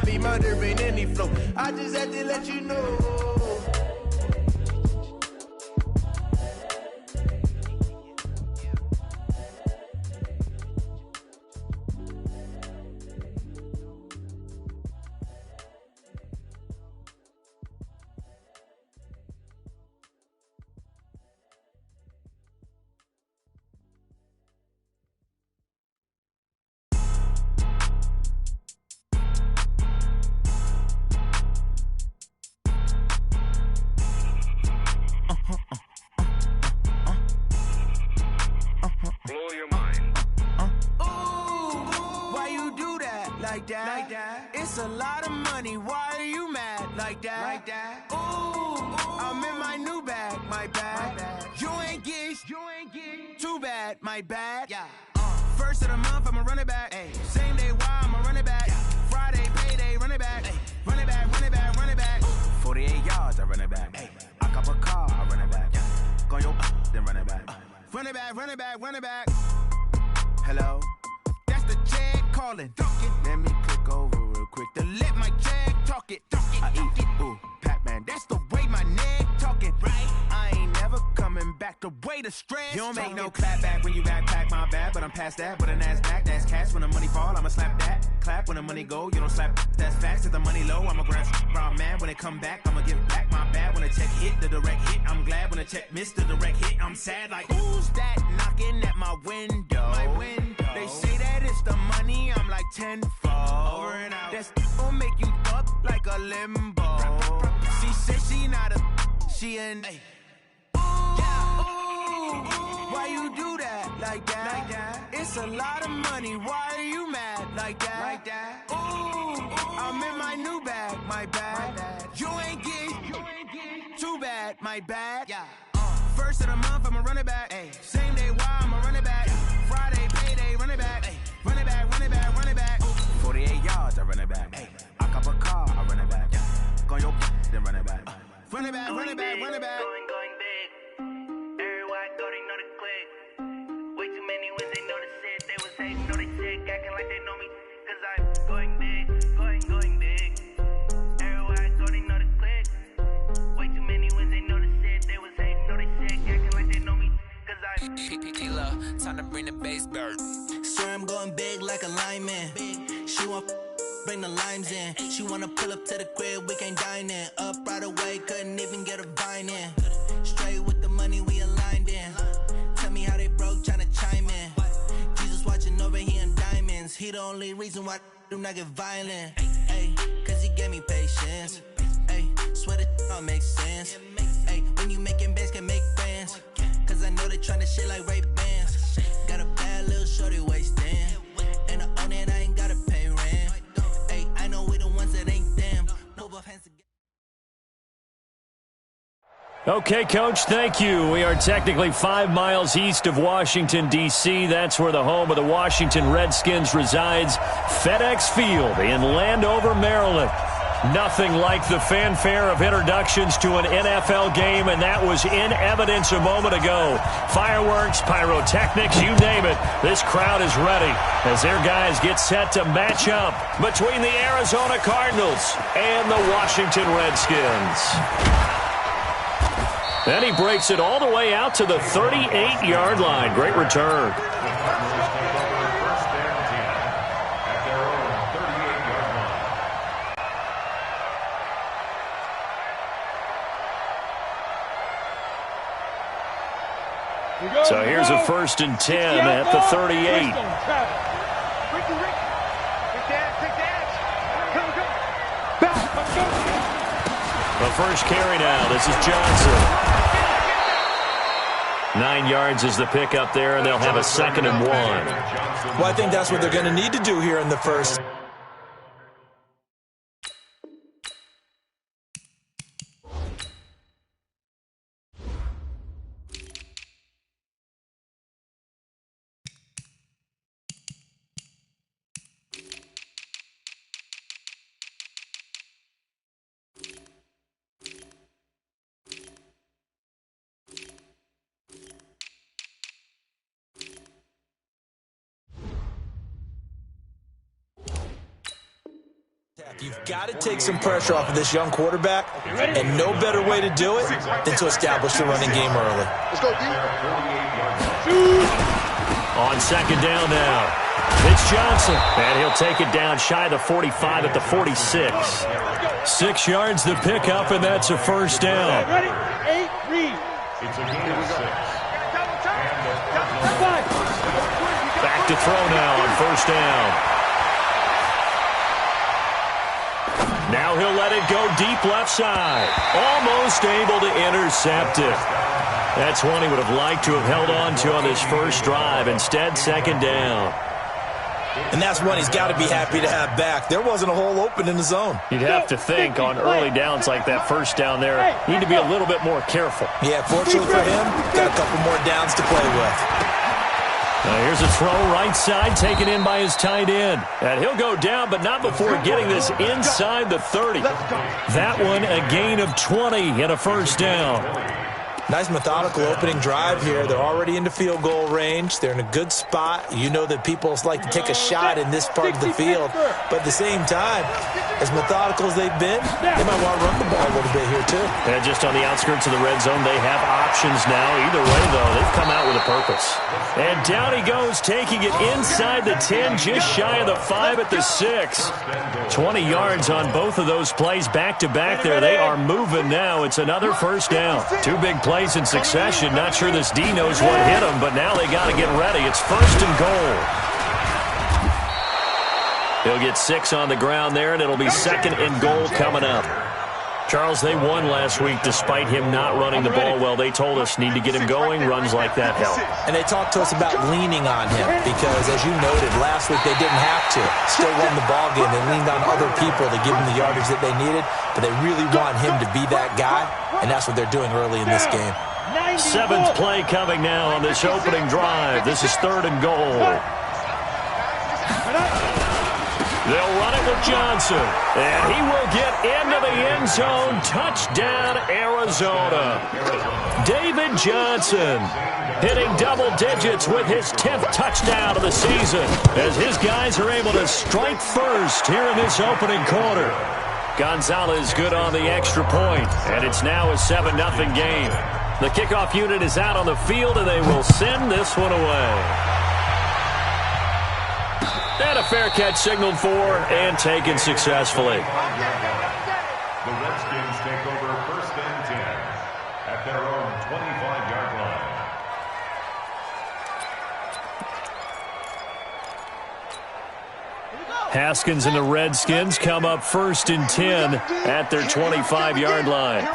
I be murdering any flow. I just had to let you know. Like that. It's a lot of money. Why are you mad like that? Ooh, I'm in my new bag, my bad. You ain't get too bad, my bad. Yeah. First of the month, I'ma run it back. Ay. Same day, why I'ma run it back. Yeah. Friday, payday, run it back. Ay. Run it back, run it back, run it back. 48 yards, I run it back. Ay. I cop a car, I run it back. Yeah. Go your then run it back. Run it back, run it back, run it back. Hello? That's the check calling. Let me click over real quick to let my check talk it. I eat, ooh, Pac-Man, that's the way my neck talking. Right? I ain't never coming back the way the stress. You don't make no clap back when you backpack, my bad, but I'm past that. With a NASDAQ, that's cash. When the money fall, I'ma slap that. Clap when the money go, you don't slap. That's facts. If the money low, I'ma grab brown man. When it come back, I'ma give back my bad. When the check hit, the direct hit, I'm glad. When the check missed the direct hit, I'm sad. Like, who's that knocking at my window? My window. They say that it's the money, I'm like tenfold. Over and out. That's gon' make you up like a limbo. She said she not a, she an. Ay. Why you do that like that? It's a lot of money. Why are you mad like that? Ooh, I'm in my new bag, my bad. You ain't get too bad, my bad. Yeah. First of the month, I'ma run it back. Ay. Same day, why I'ma run it back. Friday, payday, run it back. Ay. Run it back, run it back, run it back. 48 yards, I run it back. Ay. I cop a car, I run it back. Yeah. Go your then run it back. Run it back, run it back, run it back. Going big. Everywhere I go, they know the click. Way too many wins, they know the shit. They was hating, know they sick, acting like they know me. Cause I'm going big, going big. Everywhere I go, they know the click. Way too many wins, they know the shit. They was hating, know they sick, acting like they know me. Cause I'm P-P-P-Love, time to bring the bass bird. Swear I'm going big like a lineman. She want bring the limes in. She wanna pull up to the crib, we can't dine in. Up right away, couldn't even get a vine in. Straight with the money we aligned in. Tell me how they broke, tryna chime in. Jesus watching over here in diamonds. He the only reason why do not get violent. Ay, cause he gave me patience. Ay, swear that don't make sense. Ay, when you making bands can make friends. Cause I know they tryna shit like Ray-Bans. Got a bad little shorty wasting. And I own it, I ain't gotta pay rent. Ay, I know we the ones that ain't them. Pull both hands together. Okay, Coach, thank you. We are technically 5 miles east of Washington, D.C. That's where the home of the Washington Redskins resides. FedEx Field in Landover, Maryland. Nothing like the fanfare of introductions to an NFL game, and that was in evidence a moment ago. Fireworks, pyrotechnics, you name it. This crowd is ready as their guys get set to match up between the Arizona Cardinals and the Washington Redskins. And he breaks it all the way out to the 38-yard line. Great return. So here's a 1st and 10 at the 38. The first carry now. This is Johnson. 9 yards is the pickup there, and they'll have a 2nd and 1. Well, I think that's what they're going to need to do here in the first. You've got to take some pressure off of this young quarterback, and no better way to do it than to establish the running game early. Let's go, D. On second down now, it's Johnson, and he'll take it down shy of the 45 at the 46. 6 yards the pickup, and that's a first down. Ready? 8, read. It's a game of 6. Back to throw now on first down. Now he'll let it go deep left side. Almost able to intercept it. That's one he would have liked to have held on to on this first drive. Instead, second down. And that's one he's got to be happy to have back. There wasn't a hole open in the zone. You'd have to think on early downs like that first down there, you need to be a little bit more careful. Yeah, fortunately for him, got a couple more downs to play with. Now here's a throw right side, taken in by his tight end. And he'll go down, but not before getting this inside the 30. That one a gain of 20 and a first down. Nice methodical opening drive here. They're already into field goal range. They're in a good spot. You know that people like to take a shot in this part of the field. But at the same time, as methodical as they've been, they might want to run the ball a little bit here too. And just on the outskirts of the red zone, they have options now. Either way, though, they've come out with a purpose. And down he goes, taking it inside the 10, just shy of the 5 at the 6. 20 yards on both of those plays back-to-back there. They are moving now. It's another first down. 2 big plays in succession. Not sure this D knows what hit him, but now they got to get ready. It's first and goal. He'll get 6 on the ground there, and it'll be second and goal coming up. Charles, they won last week despite him not running the ball well. They told us need to get him going. Runs like that help. And they talked to us about leaning on him because, as you noted, last week they didn't have to. Still won the ball game. They leaned on other people to give them the yardage that they needed, but they really want him to be that guy, and that's what they're doing early in this game. 7th play coming now on this opening drive. This is third and goal. They'll run it with Johnson, and he will get into the end zone. Touchdown, Arizona. David Johnson hitting double digits with his 10th touchdown of the season as his guys are able to strike first here in this opening quarter. Gonzalez good on the extra point, and it's now a 7-0 game. The kickoff unit is out on the field, and they will send this one away. And a fair catch signaled for and taken successfully. The Redskins take over first and 10 at their own 25-yard line. Haskins and the Redskins come up first and 10 at their 25-yard line.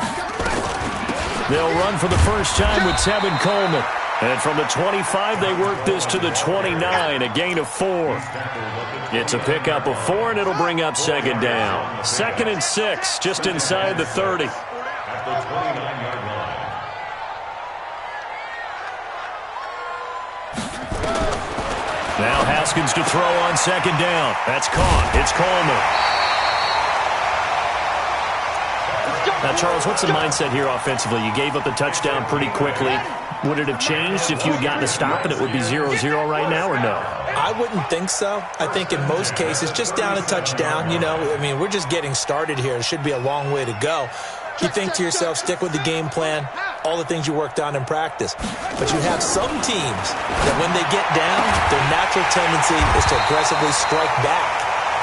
They'll run for the first time with Tevin Coleman. And from the 25, they work this to the 29, a gain of 4. It's a pickup of 4, and it'll bring up second down. 2nd and 6, just inside the 30. At the 29-yard line. Now Haskins to throw on second down. That's caught. It's Coleman. Now, Charles, what's the mindset here offensively? You gave up the touchdown pretty quickly. Would it have changed if you had gotten a stop and it would be 0-0 right now, or no? I wouldn't think so. I think in most cases, just down a touchdown, you know, I mean, we're just getting started here. It should be a long way to go. You think to yourself, stick with the game plan, all the things you worked on in practice. But you have some teams that when they get down, their natural tendency is to aggressively strike back.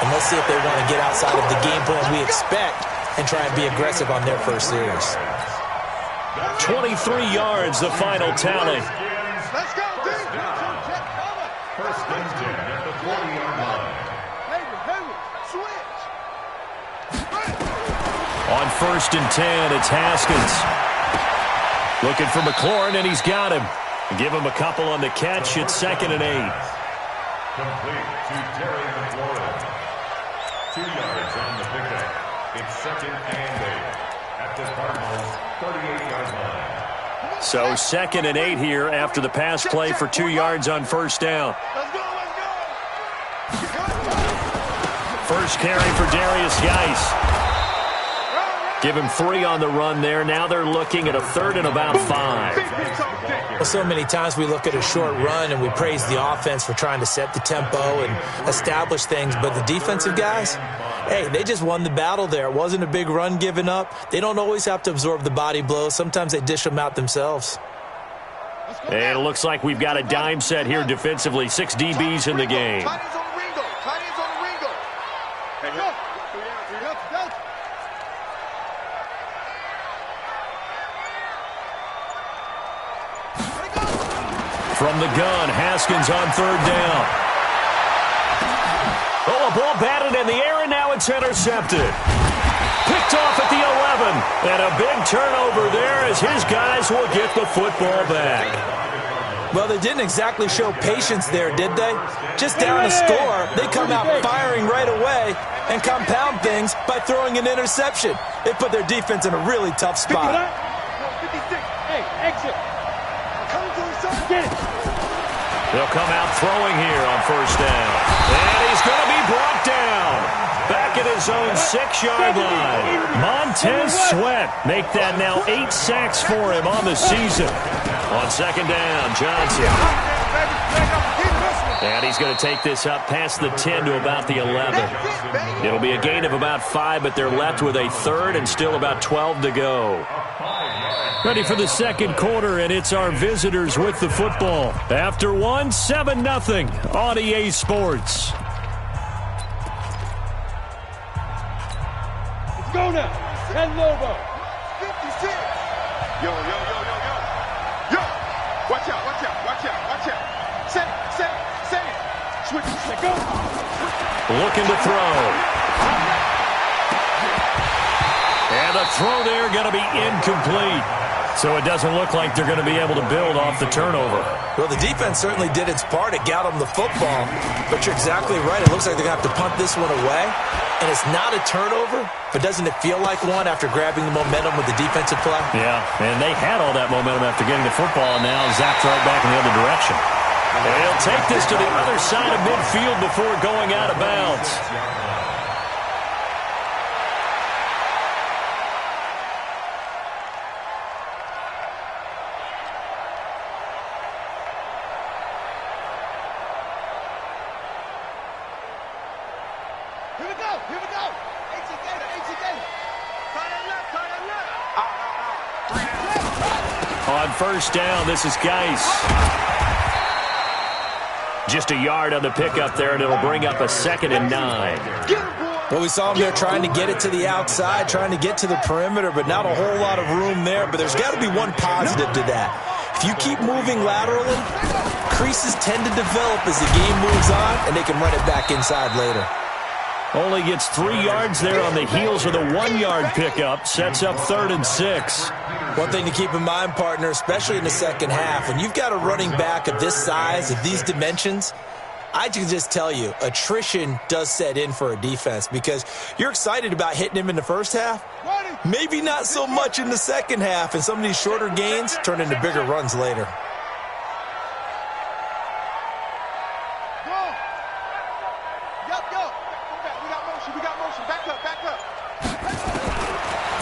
And let's see if they want to get outside of the game plan we expect and try and be aggressive on their first series. 23 yards, the final tally. Let's go, first and 10 at the 40-yard line. On first and 10, it's Haskins. Looking for McLaurin, and he's got him. Give him a couple on the catch. It's 2nd and 8. Complete to Terry McLaurin. 2 yards on the pickup. It's 2nd and 8 at the Cardinals' 38-yard line. So 2nd and 8 here after the pass play for 2 yards on first down. First carry for Darius Geis. Give him 3 on the run there. Now they're looking at a 3rd and about 5. Well, so many times we look at a short run and we praise the offense for trying to set the tempo and establish things, but the defensive guys, Hey, they just won the battle there. It wasn't a big run given up. They don't always have to absorb the body blows. Sometimes they dish them out themselves. And it looks like we've got a dime set here defensively. 6 DBs in the game. From the gun, Haskins on 3rd down. Oh, a ball batted in the air, and now it's intercepted. Picked off at the 11. And a big turnover there as his guys will get the football back. Well, they didn't exactly show patience there, did they? Just down a score, they come out firing right away and compound things by throwing an interception. It put their defense in a really tough spot. 56. Hey, exit. Come to the side. Get it. They'll come out throwing here on 1st down. And he's going to be brought down. Back at his own 6-yard line. Montez Sweat make that now 8 sacks for him on the season. On 2nd down, Johnson. And he's going to take this up past the 10 to about the 11. It'll be a gain of about 5, but they're left with a 3rd and still about 12 to go. Ready for the 2nd quarter, and it's our visitors with the football. After 1, 7-0 on EA Sports. Let's go now. And Logo. 56. Yo. Yo. Watch out. Set it. Switch. Let go. Looking to throw. And the throw there going to be incomplete. So it doesn't look like they're going to be able to build off the turnover. Well, the defense certainly did its part. It got them the football. But you're exactly right. It looks like they're going to have to punt this one away. And it's not a turnover, but doesn't it feel like one after grabbing the momentum with the defensive play? Yeah, and they had all that momentum after getting the football, and now zapped right back in the other direction. And he'll take this to the other side of midfield before going out of bounds. Here we go. On 1st down, this is Geis. Just a yard on the pickup there, and it'll bring up a 2nd and 9. Well, we saw him there trying to get it to the outside, trying to get to the perimeter, but not a whole lot of room there. But there's got to be one positive to that. If you keep moving laterally, creases tend to develop as the game moves on, and they can run it back inside later. Only gets 3 yards there on the heels of the 1-yard pickup. Sets up 3rd and 6. One thing to keep in mind, partner, especially in the second half, when you've got a running back of this size, of these dimensions, I can just tell you, attrition does set in for a defense because you're excited about hitting him in the first half. Maybe not so much in the second half, and some of these shorter gains turn into bigger runs later.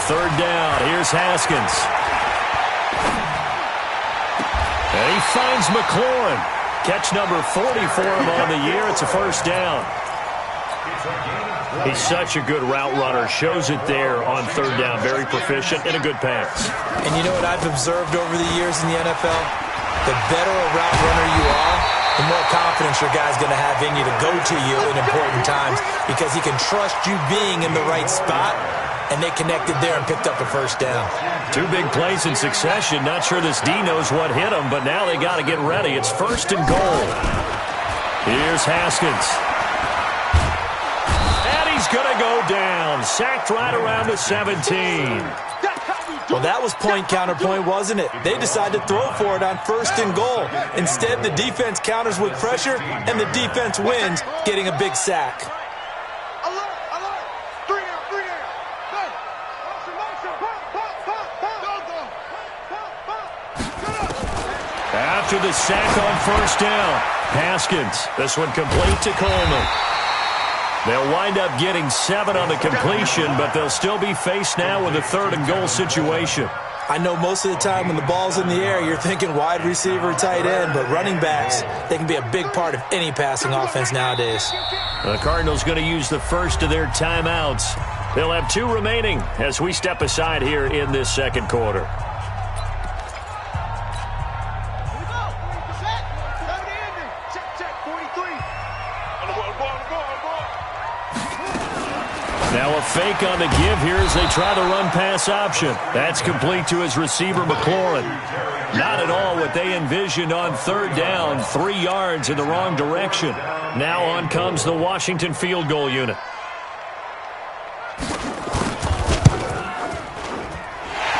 Third down. Here's Haskins. And he finds McLaurin. Catch number 40 for him on the year. It's a 1st down. He's such a good route runner. Shows it there on 3rd down. Very proficient and a good pass. And you know what I've observed over the years in the NFL? The better a route runner you are, the more confidence your guy's going to have in you to go to you in important times because he can trust you being in the right spot. And they connected there and picked up a 1st down. 2 big plays in succession. Not sure this D knows what hit him, but now they got to get ready. It's 1st and goal. Here's Haskins. And he's going to go down. Sacked right around the 17. Well, that was point counterpoint, wasn't it? They decided to throw for it on 1st and goal. Instead, the defense counters with pressure, and the defense wins, getting a big sack. After the sack on 1st down, Haskins. This one complete to Coleman. They'll wind up getting 7 on the completion, but they'll still be faced now with a 3rd and goal situation. I know most of the time when the ball's in the air, you're thinking wide receiver, tight end, but running backs, they can be a big part of any passing offense nowadays. The Cardinals going to use the first of their timeouts. They'll have 2 remaining as we step aside here in this second quarter. Now a fake on the give here as they try the run-pass option. That's complete to his receiver, McLaurin. Not at all what they envisioned on third down. 3 yards in the wrong direction. Now on comes the Washington field goal unit.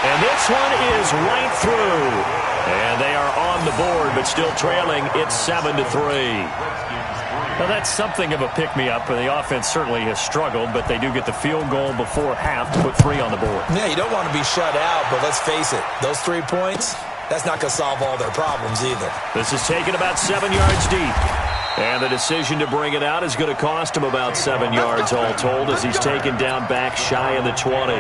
And this one is right through. And they are on the board, but still trailing. It's 7-3. Now, that's something of a pick-me-up, and the offense certainly has struggled, but they do get the field goal before half to put 3 on the board. Yeah, you don't want to be shut out, but let's face it, those 3 points, that's not going to solve all their problems either. This is taken about 7 yards deep. And the decision to bring it out is going to cost him about 7 yards all told as he's taken down back shy of the 20.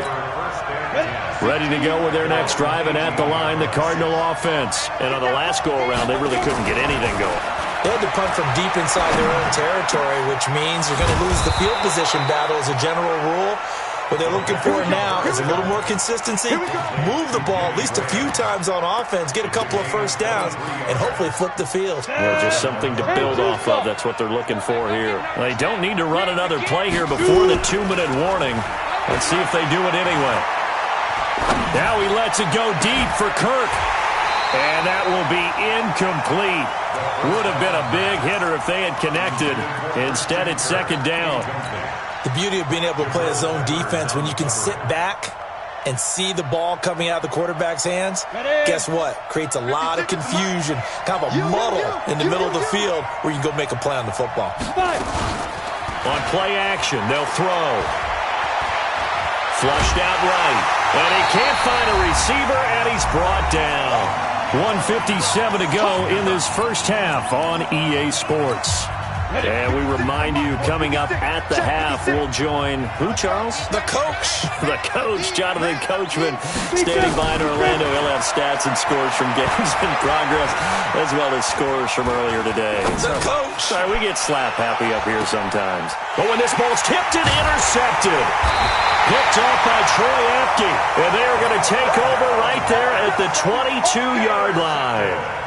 Ready to go with their next drive, and at the line, the Cardinal offense. And on the last go-around, they really couldn't get anything going. They had to punt from deep inside their own territory, which means you're going to lose the field position battle as a general rule. What they're looking for now is a little more consistency, move the ball at least a few times on offense, get a couple of first downs, and hopefully flip the field. Well, just something to build off of. That's what they're looking for here. They don't need to run another play here before the 2-minute warning. Let's see if they do it anyway. Now he lets it go deep for Kirk. And that will be incomplete. Would have been a big hitter if they had connected. Instead, it's second down. The beauty of being able to play a zone defense when you can sit back and see the ball coming out of the quarterback's hands, guess what? Creates a lot of confusion, kind of a muddle in the middle of the field where you can go make a play on the football. On play action, they'll throw. Flushed out right. And he can't find a receiver, and he's brought down. 1:57 to go in this first half on EA Sports. And we remind you, coming up at the half, we'll join who, Charles? The coach. The coach, Jonathan Coachman, standing by in Orlando. He'll have stats and scores from games in progress, as well as scores from earlier today. The coach. Sorry, we get slap happy up here sometimes. But when this ball's tipped and intercepted, picked off by Troy Apke, and they are going to take over right there at the 22-yard line.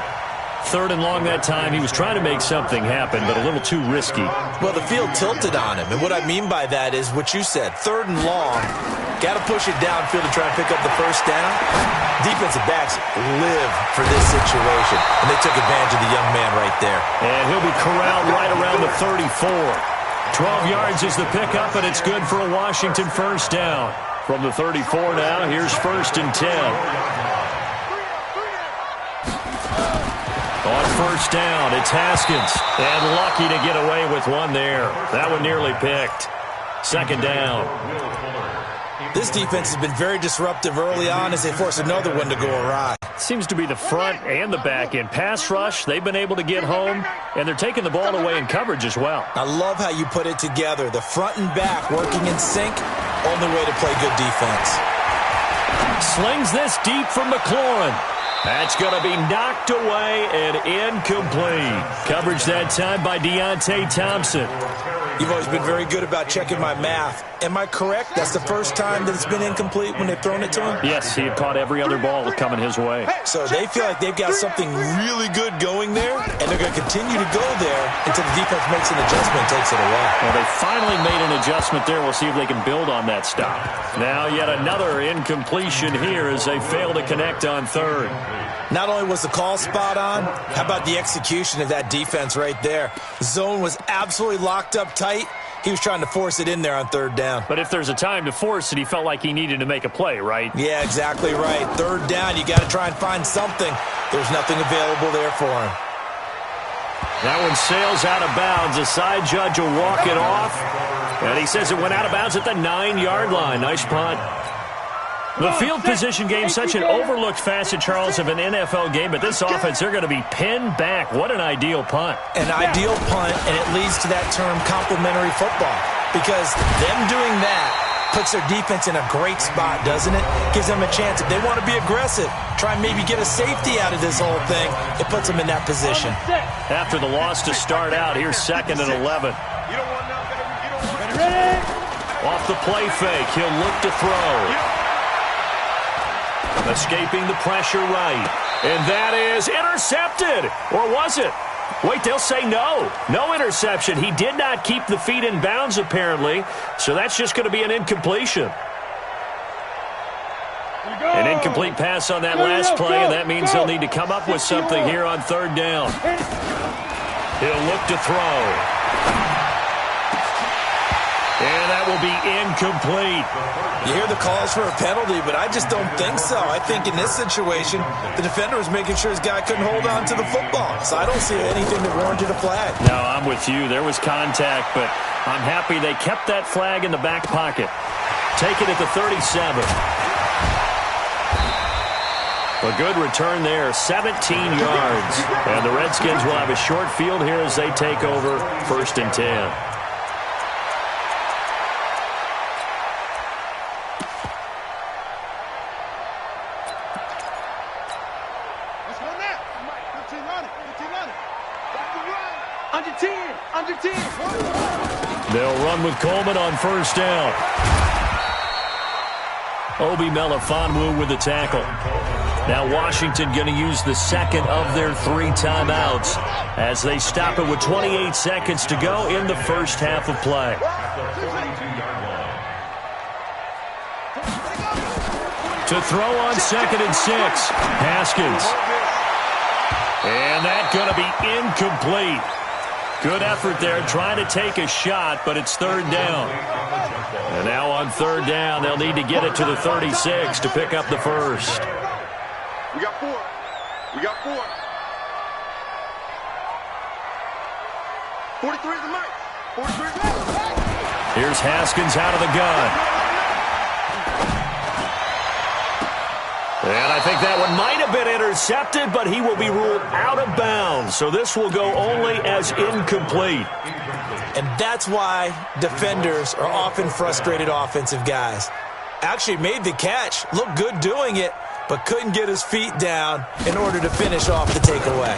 3rd and long that time. He was trying to make something happen, but a little too risky. Well, the field tilted on him, and what I mean by that is what you said. 3rd and long, got to push it downfield to try and pick up the first down. Defensive backs live for this situation, and they took advantage of the young man right there. And he'll be corralled right around the 34. 12 yards is the pickup, and it's good for a Washington first down. From the 34 now, here's 1st and 10. On first down, it's Haskins. And lucky to get away with one there. That one nearly picked. 2nd down. This defense has been very disruptive early on as they force another one to go awry. Seems to be the front and the back end. Pass rush, they've been able to get home, and they're taking the ball away in coverage as well. I love how you put it together. The front and back working in sync, only way to play good defense. Slings this deep from McLaurin. That's going to be knocked away and incomplete. Coverage that time by Deontay Thompson. You've always been very good about checking my math. Am I correct? That's the first time that it's been incomplete when they've thrown it to him? Yes, he had caught every other ball coming his way. So they feel like they've got something really good going there, and they're going to continue to go there until the defense makes an adjustment and takes it away. Well, they finally made an adjustment there. We'll see if they can build on that stop. Now yet another incompletion here as they fail to connect on 3rd. Not only was the call spot on, how about the execution of that defense right there? Zone was absolutely locked up tight. He was trying to force it in there on 3rd down. But if there's a time to force it, he felt like he needed to make a play, right? Yeah, exactly right. 3rd down, you got to try and find something. There's nothing available there for him. That one sails out of bounds. A side judge will walk it off. And he says it went out of bounds at the 9-yard line. Nice punt. The field position game, such an overlooked facet, Charles, of an NFL game, but this offense, they're going to be pinned back. What an ideal punt. An ideal punt, and it leads to that term complementary football, because them doing that Puts their defense in a great spot, doesn't it? Gives them a chance. If they want to be aggressive, try and maybe get a safety out of this whole thing, it puts them in that position. After the loss to start out, here's 2nd and 11. Off the play fake, he'll look to throw. Escaping the pressure right. And that is intercepted. Or was it? Wait, they'll say no. No interception. He did not keep the feet in bounds, apparently. So that's just going to be an incompletion. An incomplete pass on that last play, and that means he'll need to come up with something here on 3rd down. He'll look to throw. And that will be incomplete. You hear the calls for a penalty, but I just don't think so. I think in this situation, the defender was making sure his guy couldn't hold on to the football. So I don't see anything that warranted a flag. No, I'm with you. There was contact, but I'm happy they kept that flag in the back pocket. Take it at the 37. A good return there, 17 yards. And the Redskins will have a short field here as they take over 1st and 10. They'll run with Coleman on 1st down. Obi Melifonwu with the tackle. Now Washington going to use the 2nd of their 3 timeouts as they stop it with 28 seconds to go in the first half of play. To throw on 2nd and 6. Haskins. And that's going to be incomplete. Good effort there trying to take a shot, but it's 3rd down. And now on 3rd down, they'll need to get it to the 36 to pick up the first. We got 4. We got 4. 43 is the mic. 43 is the mic. Here's Haskins out of the gun. And I think that one might have been intercepted, but he will be ruled out of bounds. So this will go only as incomplete. And that's why defenders are often frustrated offensive guys. Actually made the catch, looked good doing it, but couldn't get his feet down in order to finish off the takeaway.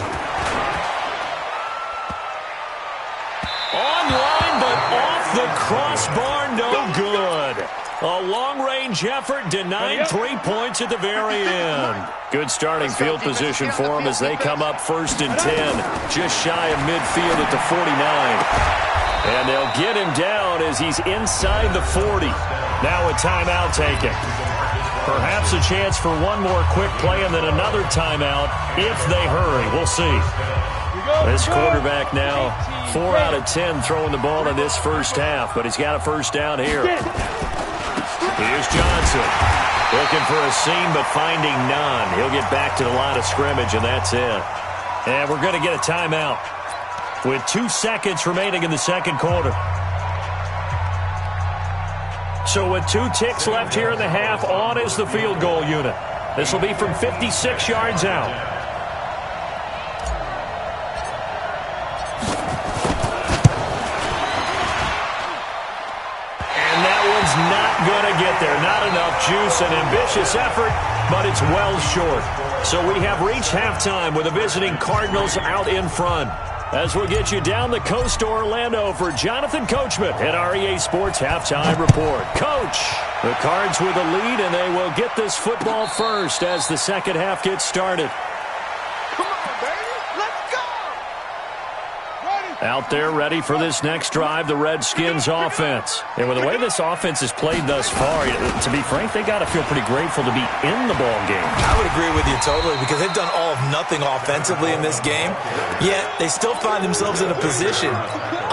Online, but off the crossbar, no good. A long-range effort denied 3 points at the very end. Good starting field position for them as they come up 1st and 10, just shy of midfield at the 49. And they'll get him down as he's inside the 40. Now a timeout taken. Perhaps a chance for one more quick play and then another timeout if they hurry. We'll see. This quarterback now 4 out of 10 throwing the ball in this first half, but he's got a first down here. Here's Johnson. Looking for a seam, but finding none. He'll get back to the line of scrimmage, and that's it. And we're going to get a timeout with 2 seconds remaining in the second quarter. So with 2 ticks left here in the half, on is the field goal unit. This will be from 56 yards out. Not going to get there. Not enough juice. An ambitious effort, but it's well short. So we have reached halftime with the visiting Cardinals out in front. As we'll get you down the coast to Orlando for Jonathan Coachman at our EA Sports Halftime Report. Coach, the Cards with a lead, and they will get this football first as the second half gets started. Out there ready for this next drive, the Redskins offense. And with the way this offense has played thus far, to be frank, they got to feel pretty grateful to be in the ball game. I would agree with you totally because they've done all of nothing offensively in this game, yet they still find themselves in a position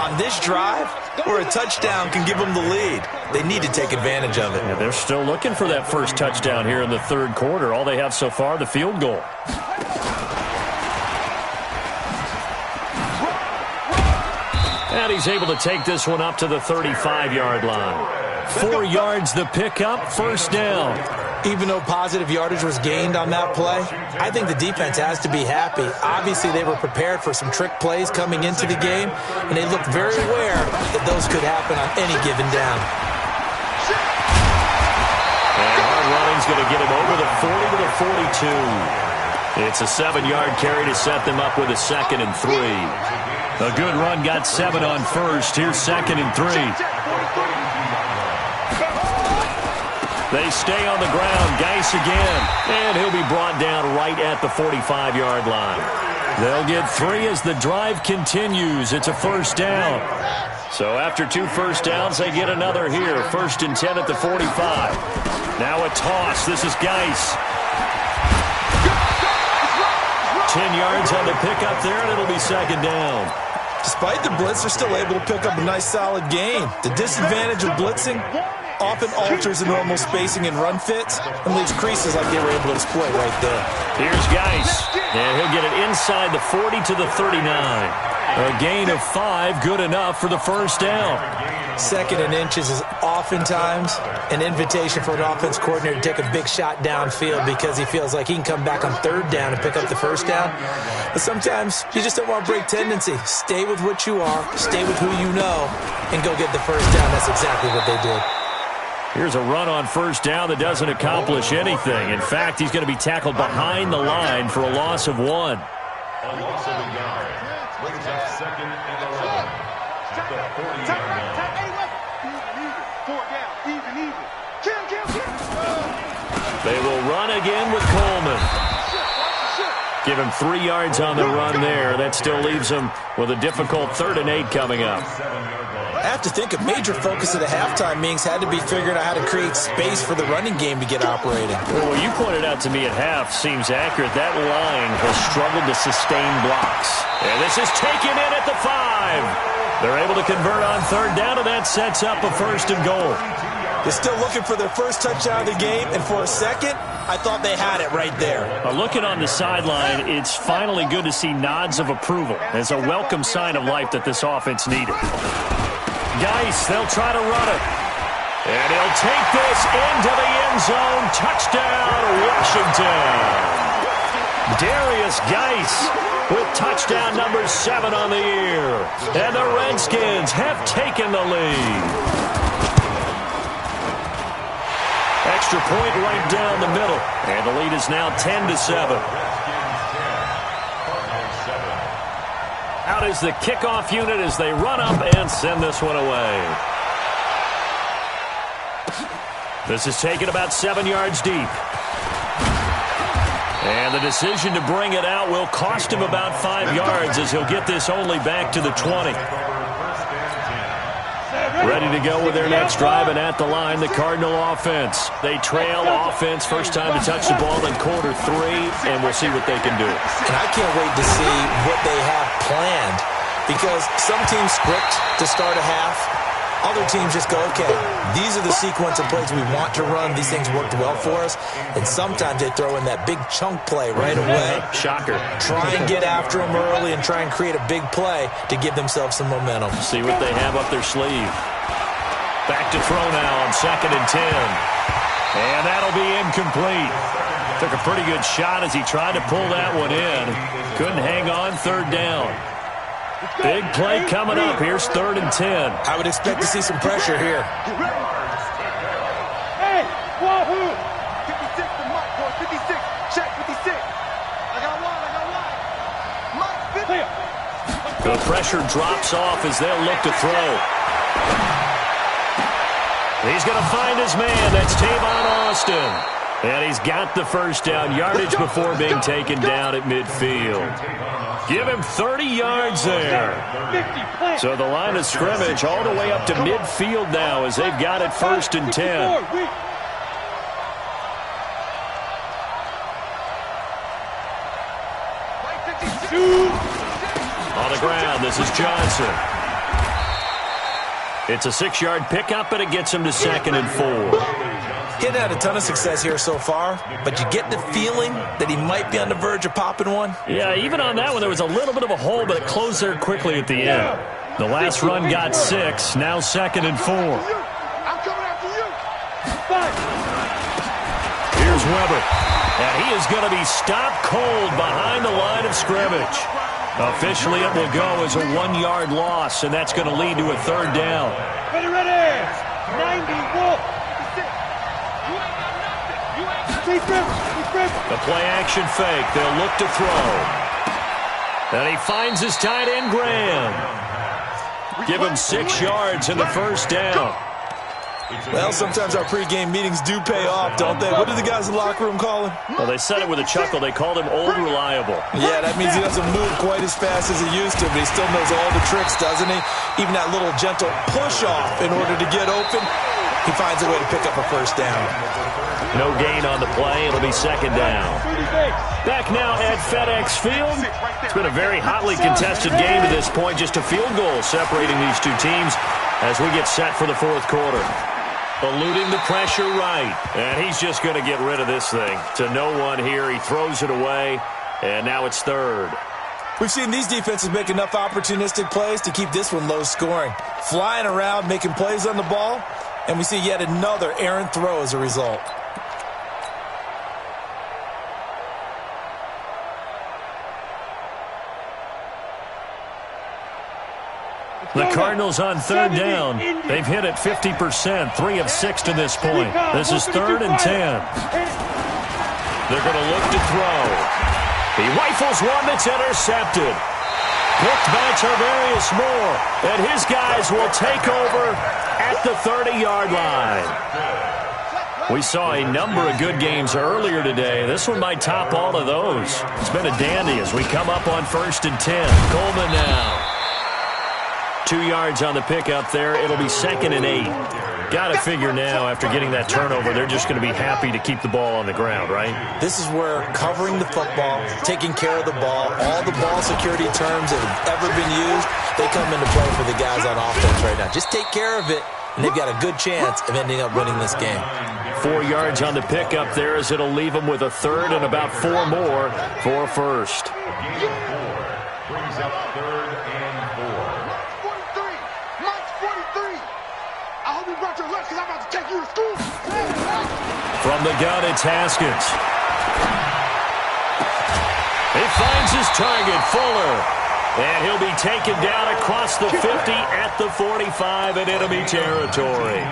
on this drive where a touchdown can give them the lead. They need to take advantage of it. Yeah, they're still looking for that first touchdown here in the third quarter. All they have so far, the field goal. And he's able to take this one up to the 35-yard line. 4 yards the pickup, first down. Even though positive yardage was gained on that play, I think the defense has to be happy. Obviously, they were prepared for some trick plays coming into the game, and they looked very aware that those could happen on any given down. going to get him over the 40 to the 42. It's a 7-yard carry to set them up with a 2nd and 3. A good run got 7 on first. Here's 2nd and 3. They stay on the ground. Geis again. And he'll be brought down right at the 45-yard line. They'll get 3 as the drive continues. It's a 1st down. So after 2 first downs, they get another here. 1st and 10 at the 45. Now a toss. This is Geis. 10 yards on the pickup there, and it'll be 2nd down. Despite the blitz, they're still able to pick up a nice, solid gain. The disadvantage of blitzing often alters the normal spacing and run fits and leaves creases like they were able to exploit right there. Here's Geis, and he'll get it inside the 40 to the 39. A gain of 5, good enough for the 1st down. 2nd and inches is oftentimes an invitation for an offense coordinator to take a big shot downfield because he feels like he can come back on 3rd down and pick up the 1st down. But sometimes you just don't want to break tendency. Stay with what you are, stay with who you know, and go get the 1st down. That's exactly what they did. Here's a run on 1st down that doesn't accomplish anything. In fact, he's going to be tackled behind the line for a loss of 1. A loss of a yard. Brings up 2nd and 11 at the 40-yard line. They will run again with Coleman. Give him 3 yards on the run there. That still leaves him with a difficult 3rd and 8 coming up. I have to think a major focus of the halftime meetings had to be figuring out how to create space for the running game to get operating. Well, what you pointed out to me at half seems accurate. That line has struggled to sustain blocks. And this is taken in at the 5. They're able to convert on 3rd down, and that sets up a 1st and goal. They're still looking for their first touchdown of the game, and for a second, I thought they had it right there. Looking on the sideline, it's finally good to see nods of approval as a welcome sign of life that this offense needed. Geis, they'll try to run it. And he'll take this into the end zone. Touchdown, Washington. Darius Geis with touchdown number 7 on the year. And the Redskins have taken the lead. Extra point right down the middle. And the lead is now 10-7. Out is the kickoff unit as they run up and send this one away. This is taken about 7 yards deep. And the decision to bring it out will cost him about 5 yards as he'll get this only back to the 20. Ready to go with their next drive, and at the line, the Cardinal offense. They trail offense, first time to touch the ball in quarter 3, and we'll see what they can do. And I can't wait to see what they have planned, because some teams script to start a half. Other teams just go, okay, these are the sequence of plays we want to run. These things worked well for us. And sometimes they throw in that big chunk play right away. Shocker. Try and get after them early and try and create a big play to give themselves some momentum. See what they have up their sleeve. Back to throw now on 2nd and 10. And that'll be incomplete. Took a pretty good shot as he tried to pull that one in. Couldn't hang on 3rd down. Big play coming up. Here's 3rd and 10. I would expect to see some pressure here. Hey, wahoo! 56 to Mike, boy. 56. Check 56. I got one. Mike, 50. The pressure drops off as they'll look to throw. He's going to find his man. That's Tavon Austin. And he's got the first down yardage before being taken down at midfield. Give him 30 yards there. So the line of scrimmage all the way up to midfield now as they've got it 1st and 10. On the ground, this is Johnson. It's a 6-yard pickup, but it gets him to 2nd and 4. He hadn't had a ton of success here so far, but you get the feeling that he might be on the verge of popping one. Yeah, even on that one, there was a little bit of a hole, but it closed there quickly at the end. The last run got 6, now 2nd and 4. I'm coming after you. Here's Weber, and he is going to be stopped cold behind the line of scrimmage. Officially, it will go as a 1-yard loss, and that's going to lead to a 3rd down. Ready, ready. 90, wolf. The play-action fake. They'll look to throw. And he finds his tight end, Graham. Give him 6 yards in the first down. Well, sometimes our pregame meetings do pay off, don't they? What do the guys in the locker room call him? Well, they said it with a chuckle. They called him Old Reliable. Yeah, that means he doesn't move quite as fast as he used to, but he still knows all the tricks, doesn't he? Even that little gentle push-off in order to get open, he finds a way to pick up a first down. No gain on the play. It'll be second down. Back now at FedEx Field. It's been a very hotly contested game to this point. Just a field goal separating these two teams as we get set for the fourth quarter. Eluding the pressure right. And he's just going to get rid of this thing. To no one here. He throws it away. And now it's third. We've seen these defenses make enough opportunistic plays to keep this one low scoring. Flying around, making plays on the ball. And we see yet another errant throw as a result. The Cardinals on third down. They've hit it 50%, 3 of 6 to this point. This is 3rd and 10. They're going to look to throw. He rifles one that's intercepted. Picked by Tarvarius Moore. And his guys will take over at the 30-yard line. We saw a number of good games earlier today. This one might top all of those. It's been a dandy as we come up on 1st and 10. Coleman now. 2 yards on the pickup there. It'll be 2nd and 8. Got to figure now, after getting that turnover, they're just going to be happy to keep the ball on the ground, right? This is where covering the football, taking care of the ball, all the ball security terms that have ever been used, they come into play for the guys on offense right now. Just take care of it, and they've got a good chance of ending up winning this game. 4 yards on the pickup there as it'll leave them with a third and about 4 more for first. Brings up 3rd and 4. From the gun, it's Haskins. He finds his target, Fuller. And he'll be taken down across the 50 at the 45 in enemy territory.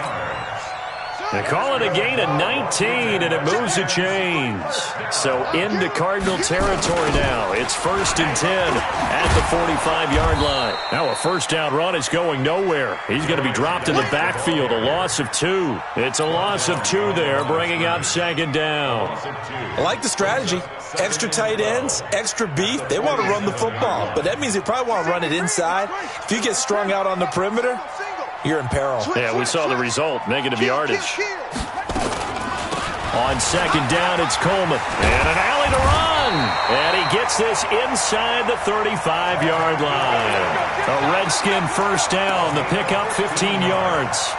They call it a gain of 19, and it moves the chains. So into Cardinal territory now. It's 1st and 10 at the 45-yard line. Now a first down run is going nowhere. He's going to be dropped in the backfield, a loss of 2. It's a loss of 2 there, bringing up 2nd down. I like the strategy. Extra tight ends, extra beef. They want to run the football, but that means they probably want to run it inside. If you get strung out on the perimeter, you're in peril. Yeah, we saw the result. Negative yardage. On 2nd down, it's Coleman. And an alley to run. And he gets this inside the 35-yard line. A Redskin first down. The pickup 15 yards.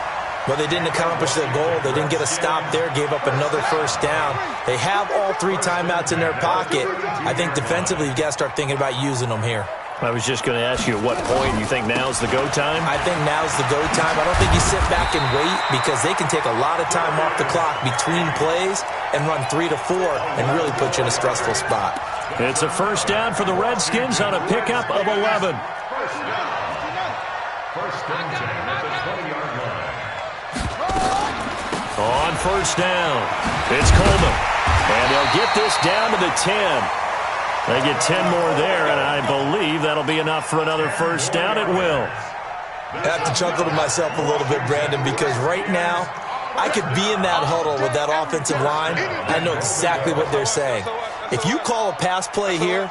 Well, they didn't accomplish their goal. They didn't get a stop there, gave up another first down. They have all 3 timeouts in their pocket. I think defensively, you've got to start thinking about using them here. I was just going to ask you at what point you think now's the go time? I think now's the go time. I don't think you sit back and wait because they can take a lot of time off the clock between plays and run 3 to 4 and really put you in a stressful spot. It's a first down for the Redskins on a pickup of 11. First and 10 at the 20-yard line. On first down, it's Coleman. And they'll get this down to the 10. They get 10 more there, and I believe that'll be enough for another first down. It will. I have to chuckle to myself a little bit, Brandon, because right now I could be in that huddle with that offensive line. I know exactly what they're saying. If you call a pass play here,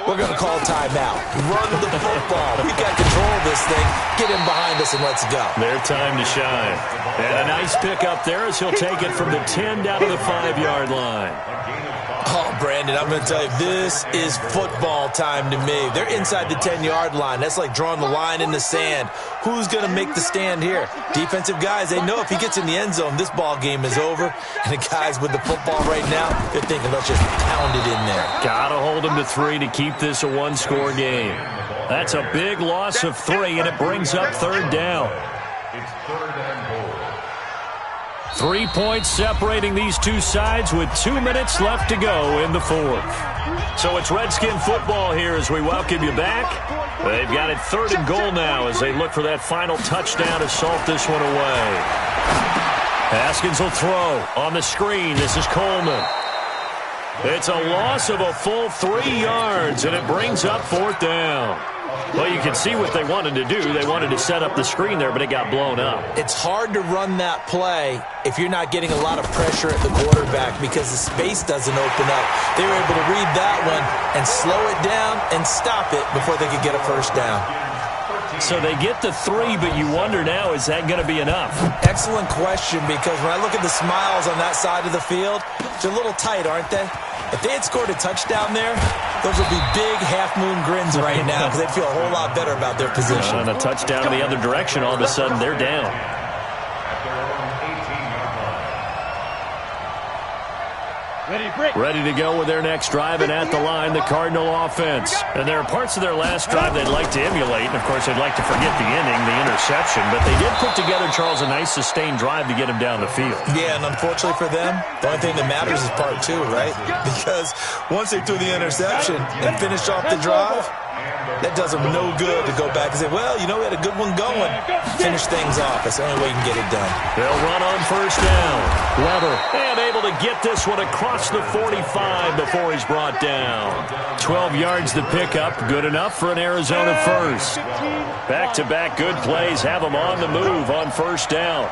we're going to call a timeout. Run the football. We've got control of this thing. Get him behind us and let's go. Their time to shine. And a nice pickup there as he'll take it from the 10 down to the 5-yard line. Oh, Brandon, I'm going to tell you, this is football time to me. They're inside the 10-yard line. That's like drawing the line in the sand. Who's going to make the stand here? Defensive guys, they know if he gets in the end zone, this ball game is over. And the guys with the football right now, they're thinking, let's just pound it in there. Got to hold him to 3 to keep this a 1-score game. That's a big loss of 3, and it brings up 3rd down. It's 3rd and goal. 3 points separating these two sides with 2 minutes left to go in the 4th. So it's Redskin football here as we welcome you back. They've got it 3rd and goal now as they look for that final touchdown to salt this one away. Haskins will throw on the screen. This is Coleman. It's a loss of a full 3 yards, and it brings up 4th down. Well, you can see what they wanted to do. They wanted to set up the screen there, but it got blown up. It's hard to run that play if you're not getting a lot of pressure at the quarterback because the space doesn't open up. They were able to read that one and slow it down and stop it before they could get a first down. So they get the 3, but you wonder now, is that going to be enough? Excellent question, because when I look at the smiles on that side of the field, they're a little tight, aren't they? If they had scored a touchdown there, those would be big half-moon grins right now because they'd feel a whole lot better about their position. And a touchdown in the other direction, all of a sudden they're down. Ready to go with their next drive, and at the line, the Cardinal offense. And there are parts of their last drive they'd like to emulate, and of course they'd like to forget the inning, the interception, but they did put together, Charles, a nice sustained drive to get him down the field. Yeah, and unfortunately for them, the only thing that matters is part 2, right? Because once they threw the interception and finished off the drive, that does them no good to go back and say, well, you know, we had a good one going. Finish things off. That's the only way you can get it done. They'll run on first down. Weber, and able to get this one across the 45 before he's brought down. 12 yards to pick up. Good enough for an Arizona first. Back-to-back good plays have them on the move on first down.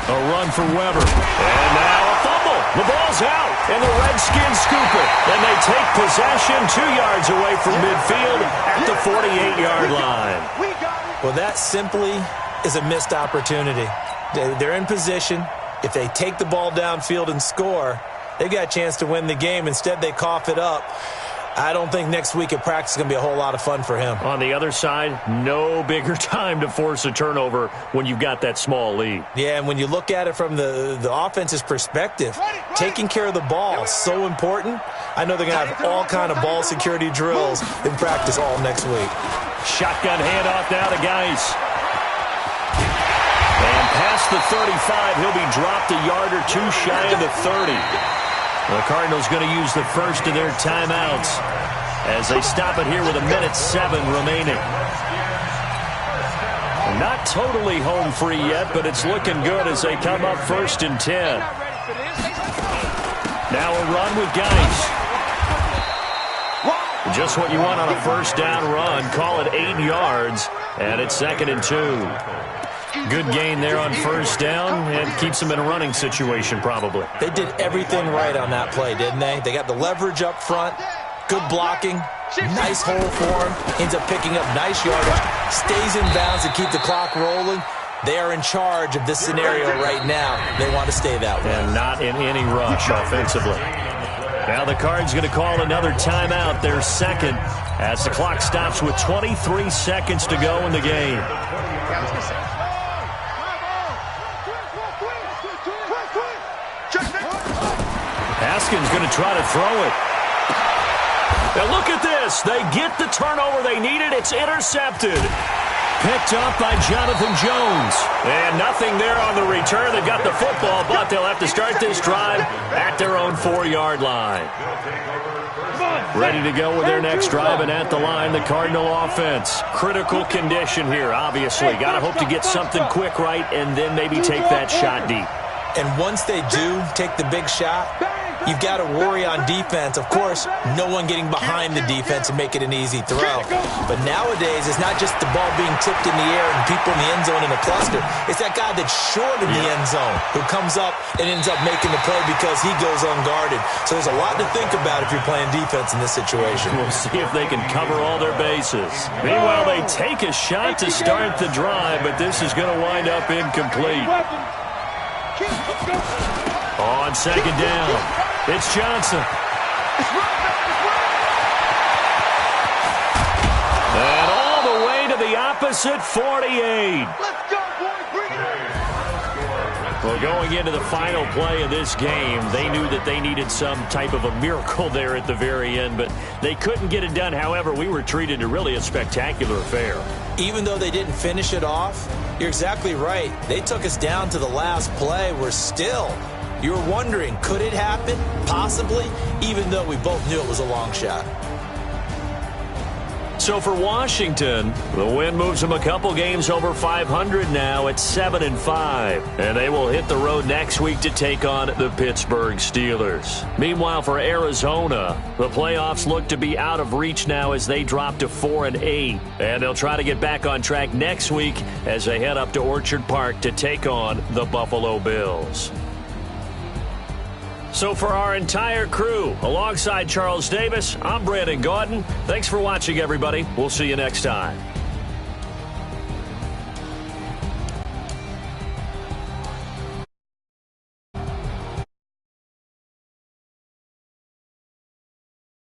A run for Weber. And now a fumble. The ball's out. And the Redskins scoop it. And they take possession 2 yards away from midfield at the 48-yard line. Well, that simply is a missed opportunity. They're in position. If they take the ball downfield and score, they've got a chance to win the game. Instead, they cough it up. I don't think next week at practice is going to be a whole lot of fun for him. On the other side, no bigger time to force a turnover when you've got that small lead. Yeah, and when you look at it from the offense's perspective, taking care of the ball is so important. I know they're going to have all kind of ball security drills in practice all next week. Shotgun handoff now to Geis. And past the 35, he'll be dropped a yard or 2 shy of the 30. The Cardinals going to use the first of their timeouts as they stop it here with 1:07 remaining. Not totally home free yet, but it's looking good as they come up 1st and 10. Now a run with Geis. Just what you want on a first down run. Call it 8 yards, and it's 2nd and 2. Good gain there on first down, and keeps them in a running situation probably. They did everything right on that play, didn't they? They got the leverage up front, good blocking, nice hole for him, ends up picking up nice yardage, stays in bounds to keep the clock rolling. They are in charge of this scenario right now. They want to stay that way. And not in any rush offensively. Now the Cards going to call another timeout, their second, as the clock stops with 23 seconds to go in the game. Haskins going to try to throw it. Now look at this. They get the turnover they needed. It's intercepted. Picked up by Jonathan Jones. And nothing there on the return. They got the football, but they'll have to start this drive at their own 4-yard line. Ready to go with their next drive, and at the line, the Cardinal offense. Critical condition here, obviously. Got to hope to get something quick right and then maybe take that shot deep. And once they do take the big shot, you've got to worry on defense. Of course, no one getting behind the defense and make it an easy throw. But nowadays, it's not just the ball being tipped in the air and people in the end zone in a cluster. It's that guy that's short in the end zone who comes up and ends up making the play because he goes unguarded. So there's a lot to think about if you're playing defense in this situation. We'll see if they can cover all their bases. Meanwhile, they take a shot to start the drive, but this is going to wind up incomplete. On second down, it's Johnson. And all the way to the opposite 48. Let's go, boys. Bring it on. Well, going into the final play of this game, they knew that they needed some type of a miracle there at the very end, but they couldn't get it done. However, we were treated to really a spectacular affair. Even though they didn't finish it off, you're exactly right. They took us down to the last play. We're still, you were wondering, could it happen? Possibly, even though we both knew it was a long shot. So for Washington, the win moves them a couple games over 500 now at 7-5. And they will hit the road next week to take on the Pittsburgh Steelers. Meanwhile, for Arizona, the playoffs look to be out of reach now as they drop to 4-8. And they'll try to get back on track next week as they head up to Orchard Park to take on the Buffalo Bills. So for our entire crew, alongside Charles Davis, I'm Brandon Gaudin. Thanks for watching, everybody. We'll see you next time.